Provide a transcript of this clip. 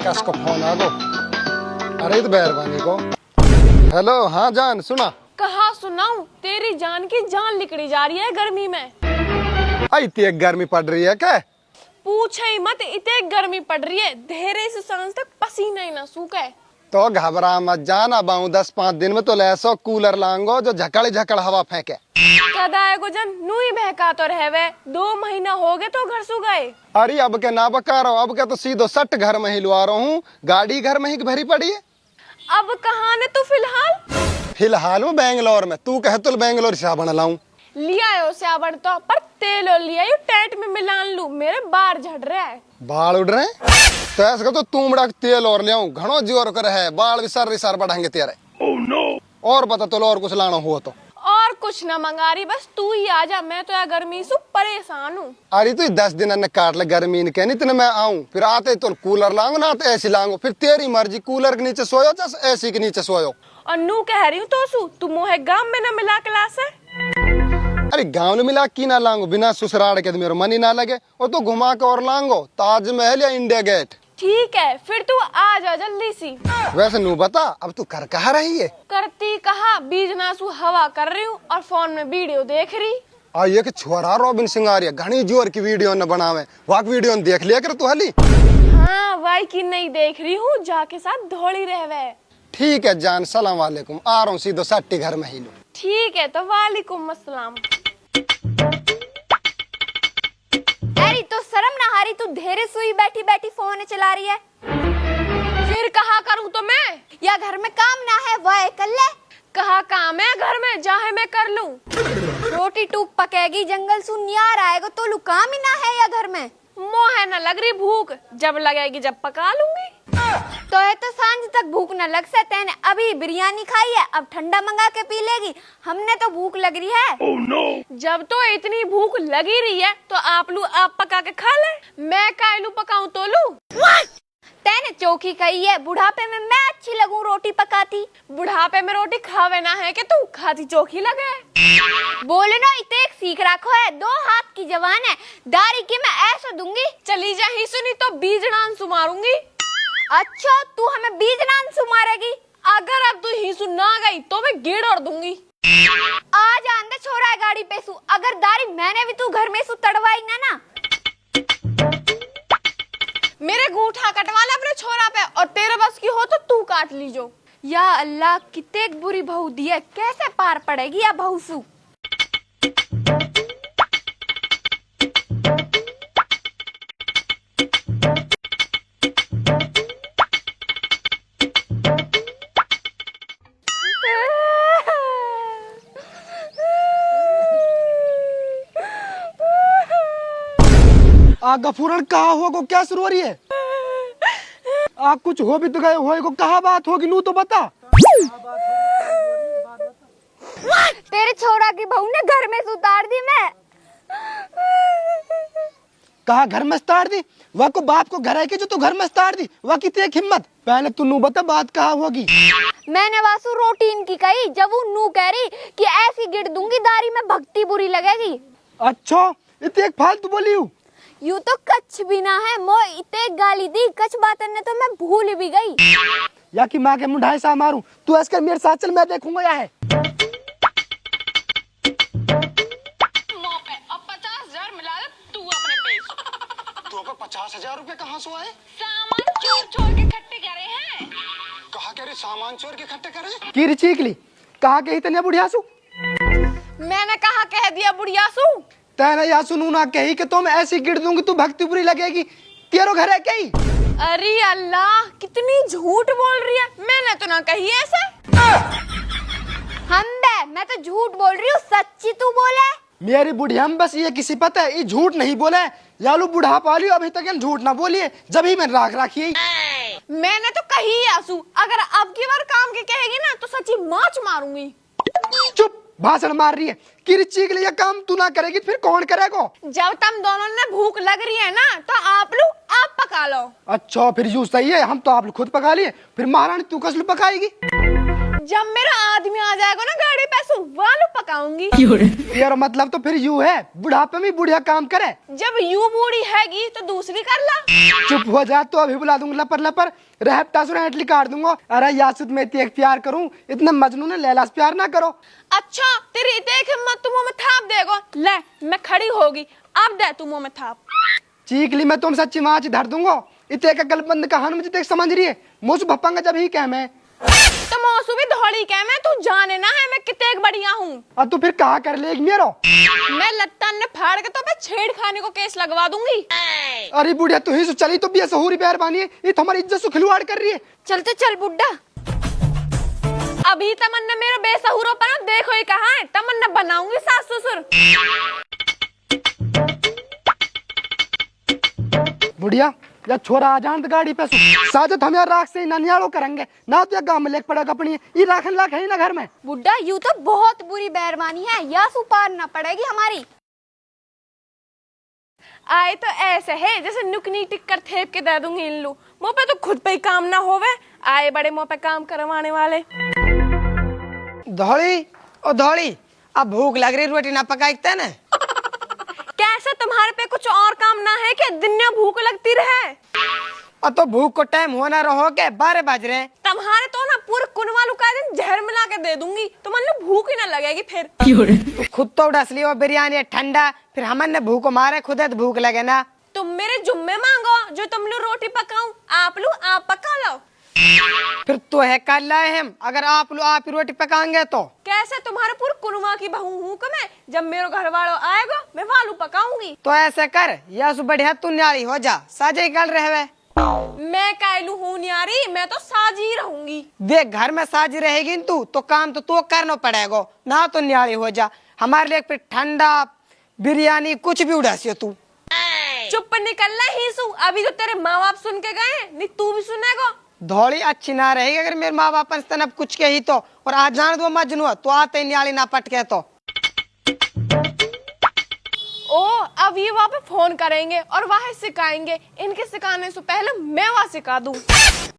कसको फोन आ गो। अरे तो मेहरबानी को। हेलो, हाँ जान सुना। कहा सुनाऊं, तेरी जान की जान निकली जा रही है गर्मी में। इतनी गर्मी पड़ रही है क्या? पूछे ही मत, इतनी गर्मी पड़ रही है, धेरे से सांस तक पसीना ही ना सूखे। तो घबरा मत जाना बाऊ, 10-5 दिन में तो लेसो कूलर लांगो जो झकड़ झकड़ हवा फेंके। कदा है गुजन नुई बहका तो रहवे, 2 महीना हो गए तो घर सु गए। अरे अब के ना बका रहो, अब के तो सीधो सट घर में ही लुआ रहा हूँ, गाड़ी घर में ही भरी पड़ी है। अब कहाँ ने तू फिलहाल में बेंगलोर में। तू कह तो बेंगलोर साबन लाऊं लिया है साबन तो, पर तेल लिया टेंट में मिलान लू, मेरे बाल झड़ रहे हैं। बाल उड़ रहे हैं तो ऐसा तो तू बड़ा तेल और ले आऊं, घणो जोर कर है, बाल भी सर बढ़ाएंगे तेरे। और बता तो और कुछ लाना हुआ तो। और कुछ ना मंगा रही, बस तू ही आ जा, मैं तो यार गर्मी से परेशान हूँ। अरे तू 10 दिन ने काट ले गर्मी ने, कहनी तेने मैं आऊं, फिर आते तो कूलर लाऊंगा ना तो एसी लाऊंगा, फिर तेरी मर्जी, कूलर के नीचे सोयो चाहे एसी के नीचे सोयो। और नू कह रही हूँ तो सू, तू मोहे गांव में ना मिला क्लास है। अरे गाँव में मिला की ना लाऊंगो, बिना ससुराल के तो मेरा मन ही ना लगे, और तो घुमा के और लाऊंगो ताजमहल या इंडिया गेट। ठीक है, फिर तू आ जा जल्दी सी। वैसे नू बता, अब तू कर कहाँ रही है? करती कहा, बीज नासू हवा कर रही हूँ और फोन में वीडियो देख रही। ये कि छोरा रॉबिन सिंगारिया घनी जोर की वीडियो न बनावे, वाक वीडियो न देख लिया कर तू हली। हाँ वाई की नहीं देख रही हूँ, जाके साथ धोड़ी रहवे। ठीक है जान, सलाम वालेकुम, आ रहा हूँ सीधो सट्टी घर में ही लू। ठीक है तो वालेकुम अस्सलाम। अरे तो शर्म ना हारी, तू धेरे सुई बैठी बैठी फोन चला रही है। फिर कहा करूँ तो मैं, या घर में काम ना है वह कर ले। कहा काम है घर में, चाहे मैं कर लूं। रोटी टूक पकेगी, जंगल सुन नियार आएगा तो लू काम ही ना है या घर में। मोह न लग रही भूख, जब लगेगी जब पका लूंगी। तो है तो सांझ तक भूख न लग सकते हैं, अभी बिरयानी खाई है, अब ठंडा मंगा के पी लेगी, हमने तो भूख लग रही है। जब तो इतनी भूख लगी रही है तो आप पका के खा ले, मैं कायलू पकाऊं तो लू। तेने चौकी कही है, बुढ़ापे में मैं अच्छी लगूं रोटी पकाती। बुढ़ापे में रोटी खावे ना है कि तू खाती चोखी लगे। बोले ना इतने एक सीख रखो है, 2 हाथ की जवान है, दारी की मैं ऐसा दूंगी। चली जा ही सुनी तो बीजड़ान सुमारूंगी। अच्छा तू हमें बीजनान सुमारेगी? अगर अब तू ही सुन ना गई तो मैं गेड़ और दूंगी। आज आंदे छोरा है गाड़ी पे सु, अगर दारी मैंने भी तू घर में सु तड़वाई ना। मेरे गूठा कटवा ले अपने छोरा पे, और तेरे बस की हो तो तू काट लीजो। या अल्लाह कितने बुरी बहू दी है, कैसे पार पड़ेगी या बहू सु। गफूरन कहा हुआ को क्या शुरू हो रही है? कुछ हो भी तो गए हो को कहा बात होगी नू तो बता। तेरे छोरा की बहू ने घर में उतार दी। मैं कहा घर में उतार दी? वह को बाप को घर है कि जो तू घर में उतार दी, वह कितनी एक हिम्मत। पहले तू नू बता बात कहा होगी। मैंने वासु रोटी इनकी कही, जब वो नू कह रही कि ऐसी गिर दूंगी दारी में भक्ति बुरी लगेगी। अच्छा इतनी एक फालतू बोली हूँ। यू तो कच्छ भी ना है, मो इतने गाली दी कच्छ बातन ने तो मैं भूल भी गई। या कि माँ के मुंडाई सा मारूं, तू ऐसे मेरे साथ चल, मैं देखूंगा या है। अब 50,000 मिला दे तू अपने पैसे। तो 50,000 रुपए कहाँ से आए? सामान चोर चोर के इकट्ठे करे हैं। कहा कह रही सामान चोर के इकट्ठे करे? की चीकली कहा के इतने बुढ़िया सु? मैंने कहा कह दिया बुढ़िया सु। तेरा या सुनू ना कही कि तुम ऐसी गिर दूंगी तू भक्ति बुरी लगेगी, तेरो घर है कहीं? अरे अल्लाह कितनी झूठ बोल रही है, मैंने तो ना कही ऐसे। मैं तो झूठ बोल रही हूँ, सच्ची तू बोले। मेरी बुढ़िया में बस ये किसी पता है, ये झूठ नहीं बोले। यालू बुढ़ा पाली अभी तक झूठ ना बोलिए, जब ही मैंने राख रखी। मैंने तो कही आसू, अगर अब की बार काम की कहेगी ना तो सच्ची माच मारूंगी। चुप, भाषण मार रही है। किरची के लिए काम तू ना करेगी फिर कौन करेगा? जब तुम दोनों ने भूख लग रही है ना तो आप लोग आप पका लो। अच्छा फिर यूं सही है, हम तो आप लोग खुद पका लिए, फिर महारानी तू कसलू पकाएगी? जब मेरा आदमी आ जाएगा ना गाड़ी पे वालू पकाऊंगी। यार मतलब तो फिर यूं है बुढ़ापे में बुढ़िया काम करे। जब यूं बूढ़ी हैगी तो दूसरी कर ला। चुप हो जा तो अभी बुला दूंगा लपर लपर रहता सुना एटली काट दूंगा। अरे यासुद मैं तेरे प्यार करूं इतना मजनू ने लैला से प्यार ना करो। अच्छा तेरी देख हिम्मत तू मुंह में थाप देगो। ले मैं खड़ी होगी अब दे तू मुंह में थाप। चीख ली मैं तुम सच्ची माच धर दूंगा। इतने का गलबंद कहानी मुझे देख समझ रही है मुझ भप्पांगा जब ही क्या मैं तो मौसू भी धौली क्या मैं तू जाने ना है मैं कितने बढ़िया हूँ। अब तू फिर कहा कर लेगी मेरो। मैं लत्तन ने फाड़ के तो मैं छेड़खानी को केस लगवा दूंगी। अरे बुढ़िया तू ही सो चली तो भी सहूरी मेहरबानी है ये तुम्हारी इज्जत से खिलवाड़ कर रही है। चलते चल बुड्ढा। अभी तमन्ना मेरा बेसहुरो पर देखो ये कहाँ है। तमन्ना बनाऊंगी सास ससुर। बुढ़िया या छोरा आ जान गाड़ी पे साजत हम यार राख से ननियालो करेंगे ना तो गांव में लेक पड़ेगा अपनी ये राखन लाख है ना घर में। बुड्ढा यूं तो बहुत बुरी बेरमानी है या सुपार ना पड़ेगी हमारी। आए तो ऐसे है जैसे नुकनी टिक्कर थेप के दे दूंगी इन लू मुँह पे तो खुद पे ही काम ना होवे। आए बड़े मुँह पे काम करवाने वाले। धौली ओ धौली अब भूख लग रही रोटी ना पकाई ना। कैसे तुम्हारे पे कुछ और काम ना है कि दिन में भूख लगती रहे। और तो भूख को टाइम होना रहो के 12 बज रहे। तुम्हारे तो ना पूरे कुनवालू का दिन जहर मिला के दे दूंगी तो मन लो भूख ही ना लगेगी फिर। तू खुद तो उड़स लियो बिरयानी ठंडा फिर हमन ने भूख मारे खुद तो भूख लगे ना। तुम मेरे जुम्मे मांगो जो तुम लो रोटी पकाऊं आप पका लो। फिर तो है कल लाए हम अगर आप ही रोटी पकाएंगे तो। कैसे तुम्हारे पूरे कुनवा की बहू हूँ मैं जब मेरे घर वालों आएगा मैं वालू पकाऊंगी। तो ऐसे कर या सु बढ़िया तू न्यारी हो जा साजे कल रहे। मैं कायलू हूँ न्यारी मैं तो साजी रहूंगी। देख घर में साजी रहेगी तू तो काम तो करना पड़ेगा ना तो न्यारी हो जा। हमारे लिए फिर ठंडा बिरयानी कुछ भी उड़ासियो तू। चुप निकल ही सु अभी तो तेरे माँ बाप सुन के गए नहीं तू भी सुनेगा। धौली अच्छी ना रहेगी अगर मेरे माँ बाप अब कुछ के ही तो और आज जान दो मजनू तो आते न्याली ना पटके तो। ओ अब ये वहाँ पे फोन करेंगे और वहाँ सिखाएंगे। इनके सिखाने से पहले मैं वहाँ सिखा दूं।